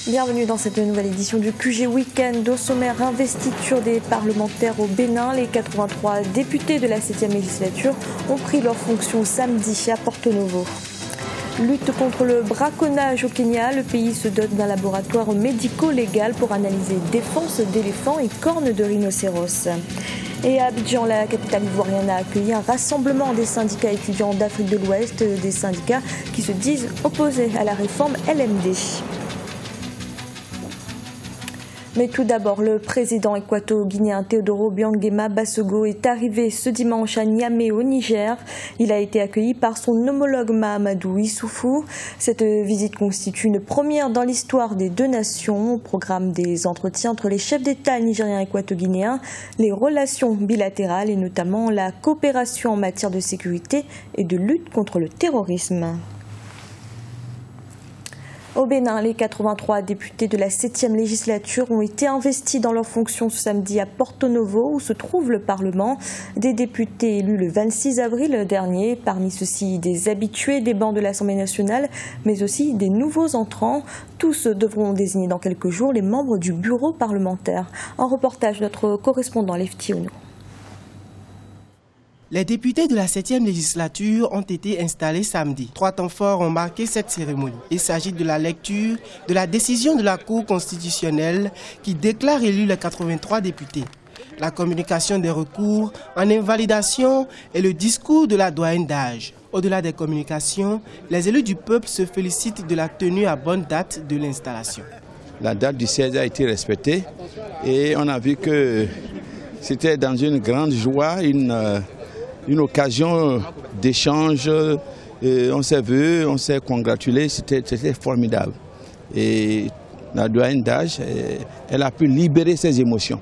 Bienvenue dans cette nouvelle édition du QG Week-end. Au sommaire, investiture des parlementaires au Bénin. Les 83 députés de la 7e législature ont pris leurs fonctions samedi à Porto Novo. Lutte contre le braconnage au Kenya. Le pays se dote d'un laboratoire médico-légal pour analyser défense d'éléphants et cornes de rhinocéros. Et à Abidjan, la capitale ivoirienne a accueilli un rassemblement des syndicats étudiants d'Afrique de l'Ouest, des syndicats qui se disent opposés à la réforme LMD. Mais tout d'abord, le président équato-guinéen Teodoro Obiang-Nguema Basogo est arrivé ce dimanche à Niamey au Niger. Il a été accueilli par son homologue Mahamadou Issoufou. Cette visite constitue une première dans l'histoire des deux nations. Au programme des entretiens entre les chefs d'État nigériens et équato-guinéens, les relations bilatérales et notamment la coopération en matière de sécurité et de lutte contre le terrorisme. Au Bénin, les 83 députés de la 7e législature ont été investis dans leurs fonctions ce samedi à Porto Novo, où se trouve le Parlement. Des députés élus le 26 avril dernier, parmi ceux-ci des habitués des bancs de l'Assemblée nationale, mais aussi des nouveaux entrants. Tous devront désigner dans quelques jours les membres du bureau parlementaire. Un reportage de notre correspondant Lefty Ono. Les députés de la 7e législature ont été installés samedi. 3 temps forts ont marqué cette cérémonie. Il s'agit de la lecture de la décision de la Cour constitutionnelle qui déclare élus les 83 députés, la communication des recours en invalidation et le discours de la doyenne d'âge. Au-delà des communications, les élus du peuple se félicitent de la tenue à bonne date de l'installation. La date du 16 a été respectée et on a vu que c'était dans une grande joie, une occasion d'échange, on s'est vu, on s'est congratulé, c'était formidable. Et la doyenne d'âge, elle a pu libérer ses émotions.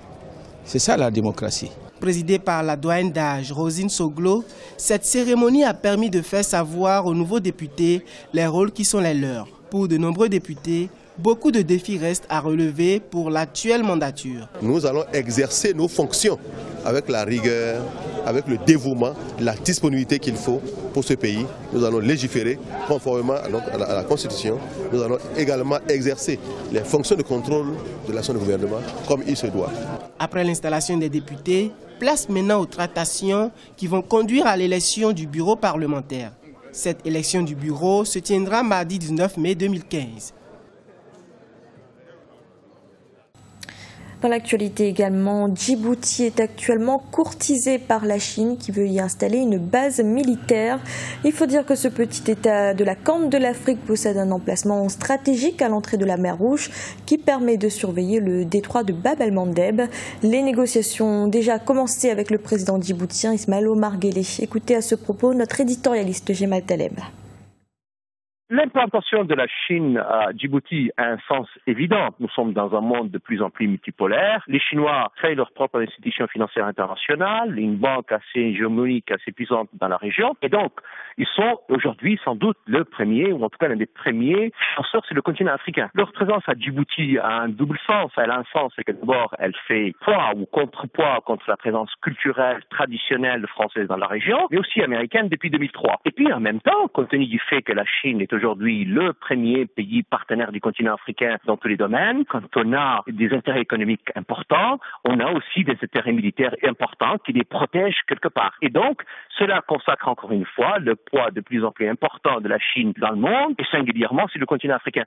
C'est ça la démocratie. Présidée par la doyenne d'âge Rosine Soglo, cette cérémonie a permis de faire savoir aux nouveaux députés les rôles qui sont les leurs. Pour de nombreux députés, beaucoup de défis restent à relever pour l'actuelle mandature. Nous allons exercer nos fonctions avec la rigueur, avec le dévouement, la disponibilité qu'il faut pour ce pays. Nous allons légiférer conformément à la Constitution. Nous allons également exercer les fonctions de contrôle de l'action du gouvernement comme il se doit. Après l'installation des députés, place maintenant aux tractations qui vont conduire à l'élection du bureau parlementaire. Cette élection du bureau se tiendra mardi 19 mai 2015. Dans l'actualité également, Djibouti est actuellement courtisé par la Chine qui veut y installer une base militaire. Il faut dire que ce petit État de la Corne de l'Afrique possède un emplacement stratégique à l'entrée de la mer Rouge qui permet de surveiller le détroit de Bab el-Mandeb. Les négociations ont déjà commencé avec le président djiboutien Ismaël Omar Guelleh. Écoutez à ce propos notre éditorialiste Gemal Taleb. L'implantation de la Chine à Djibouti a un sens évident. Nous sommes dans un monde de plus en plus multipolaire. Les Chinois créent leur propre institution financière internationale, une banque assez hégémonique, assez puissante dans la région. Et donc, ils sont aujourd'hui sans doute le premier, ou en tout cas l'un des premiers financeurs sur le continent africain. Leur présence à Djibouti a un double sens. Elle a un sens, c'est que d'abord, elle fait poids ou contrepoids contre la présence culturelle, traditionnelle française dans la région, mais aussi américaine depuis 2003. Et puis en même temps, compte tenu du fait que la Chine est aujourd'hui le premier pays partenaire du continent africain dans tous les domaines. Quand on a des intérêts économiques importants, on a aussi des intérêts militaires importants qui les protègent quelque part. Et donc, cela consacre encore une fois le poids de plus en plus important de la Chine dans le monde et singulièrement sur le continent africain.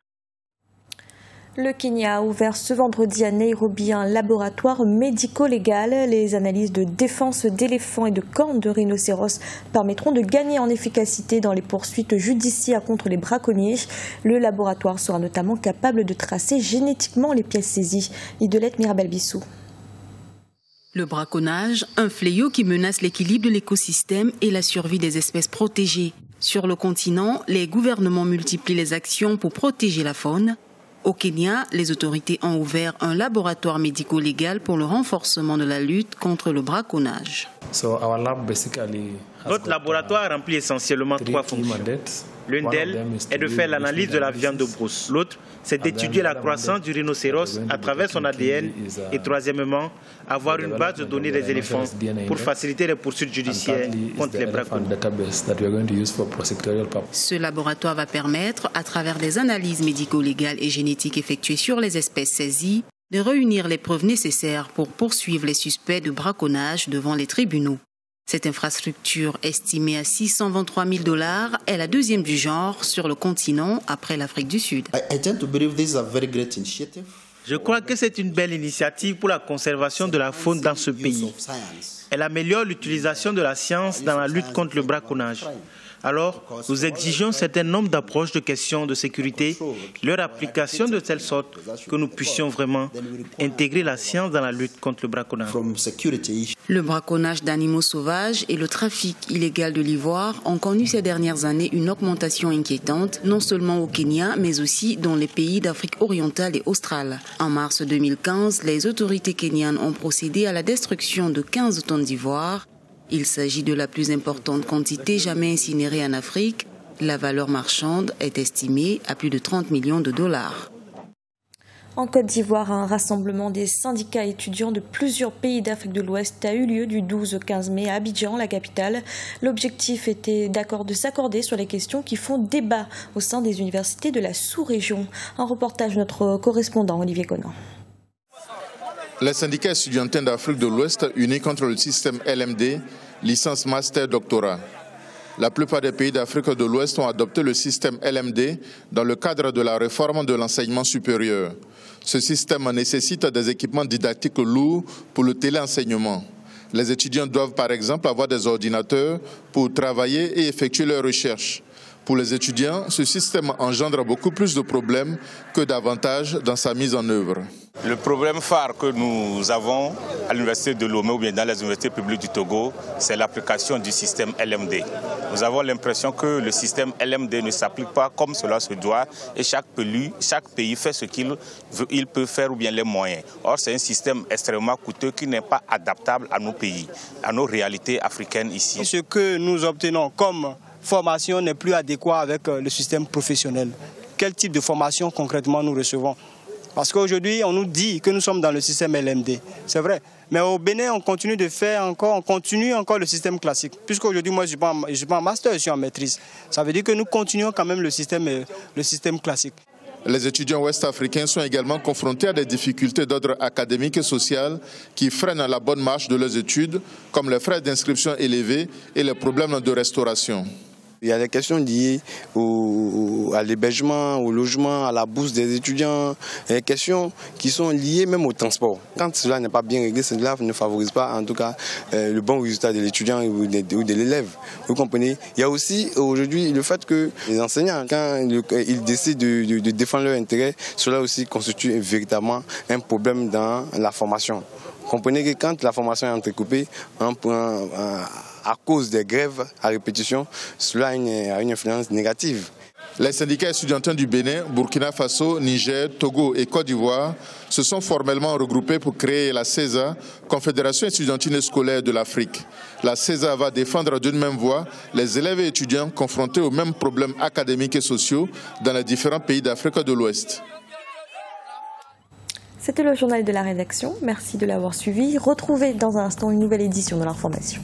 Le Kenya a ouvert ce vendredi à Nairobi un laboratoire médico-légal. Les analyses de défense d'éléphants et de cornes de rhinocéros permettront de gagner en efficacité dans les poursuites judiciaires contre les braconniers. Le laboratoire sera notamment capable de tracer génétiquement les pièces saisies. Idolette Mirabel-Bissou. Le braconnage, un fléau qui menace l'équilibre de l'écosystème et la survie des espèces protégées. Sur le continent, les gouvernements multiplient les actions pour protéger la faune. Au Kenya, les autorités ont ouvert un laboratoire médico-légal pour le renforcement de la lutte contre le braconnage. Notre laboratoire remplit essentiellement 3 fonctions. L'une d'elles est de faire l'analyse de la viande de brousse. L'autre, c'est d'étudier la croissance du rhinocéros à travers son ADN et troisièmement, avoir une base de données des éléphants pour faciliter les poursuites judiciaires contre les braconneurs. Ce laboratoire va permettre, à travers des analyses médico-légales et génétiques effectuées sur les espèces saisies, de réunir les preuves nécessaires pour poursuivre les suspects de braconnage devant les tribunaux. Cette infrastructure, estimée à 623 000 $, est la deuxième du genre sur le continent après l'Afrique du Sud. Je crois que c'est une belle initiative pour la conservation de la faune dans ce pays. Elle améliore l'utilisation de la science dans la lutte contre le braconnage. Alors, nous exigeons un certain nombre d'approches de questions de sécurité, leur application de telle sorte que nous puissions vraiment intégrer la science dans la lutte contre le braconnage. Le braconnage d'animaux sauvages et le trafic illégal de l'ivoire ont connu ces dernières années une augmentation inquiétante, non seulement au Kenya, mais aussi dans les pays d'Afrique orientale et australe. En mars 2015, les autorités kenyanes ont procédé à la destruction de 15 tonnes d'ivoire. Il s'agit de la plus importante quantité jamais incinérée en Afrique. La valeur marchande est estimée à plus de 30 millions de $. En Côte d'Ivoire, un rassemblement des syndicats étudiants de plusieurs pays d'Afrique de l'Ouest a eu lieu du 12 au 15 mai à Abidjan, la capitale. L'objectif était de s'accorder sur les questions qui font débat au sein des universités de la sous-région. Un reportage de notre correspondant Olivier Conan. Les syndicats étudiantins d'Afrique de l'Ouest unis contre le système LMD, licence master doctorat. La plupart des pays d'Afrique de l'Ouest ont adopté le système LMD dans le cadre de la réforme de l'enseignement supérieur. Ce système nécessite des équipements didactiques lourds pour le téléenseignement. Les étudiants doivent par exemple avoir des ordinateurs pour travailler et effectuer leurs recherches. Pour les étudiants, ce système engendre beaucoup plus de problèmes que d'avantages dans sa mise en œuvre. Le problème phare que nous avons à l'université de Lomé ou bien dans les universités publiques du Togo, c'est l'application du système LMD. Nous avons l'impression que le système LMD ne s'applique pas comme cela se doit et chaque pays fait ce qu'il peut faire ou bien les moyens. Or, c'est un système extrêmement coûteux qui n'est pas adaptable à nos pays, à nos réalités africaines ici. Ce que nous obtenons comme formation n'est plus adéquat avec le système professionnel. Quel type de formation concrètement nous recevons? Parce qu'aujourd'hui, on nous dit que nous sommes dans le système LMD. C'est vrai. Mais au Bénin, on continue encore le système classique. Puisqu'aujourd'hui, moi, je ne suis pas en master, je suis en maîtrise. Ça veut dire que nous continuons quand même le système classique. Les étudiants ouest-africains sont également confrontés à des difficultés d'ordre académique et social qui freinent la bonne marche de leurs études, comme les frais d'inscription élevés et les problèmes de restauration. Il y a des questions liées à l'hébergement, au logement, à la bourse des étudiants, des questions qui sont liées même au transport. Quand cela n'est pas bien réglé, cela ne favorise pas en tout cas le bon résultat de l'étudiant ou de l'élève. Vous comprenez? Il y a aussi aujourd'hui le fait que les enseignants, quand ils décident de défendre leurs intérêts, cela aussi constitue véritablement un problème dans la formation. Comprenez que quand la formation est entrecoupée, à cause des grèves à répétition, cela a une influence négative. Les syndicats étudiantins du Bénin, Burkina Faso, Niger, Togo et Côte d'Ivoire se sont formellement regroupés pour créer la CESA, Confédération étudiantine scolaire de l'Afrique. La CESA va défendre d'une même voix les élèves et étudiants confrontés aux mêmes problèmes académiques et sociaux dans les différents pays d'Afrique de l'Ouest. C'était le journal de la rédaction. Merci de l'avoir suivi. Retrouvez dans un instant une nouvelle édition de l'information.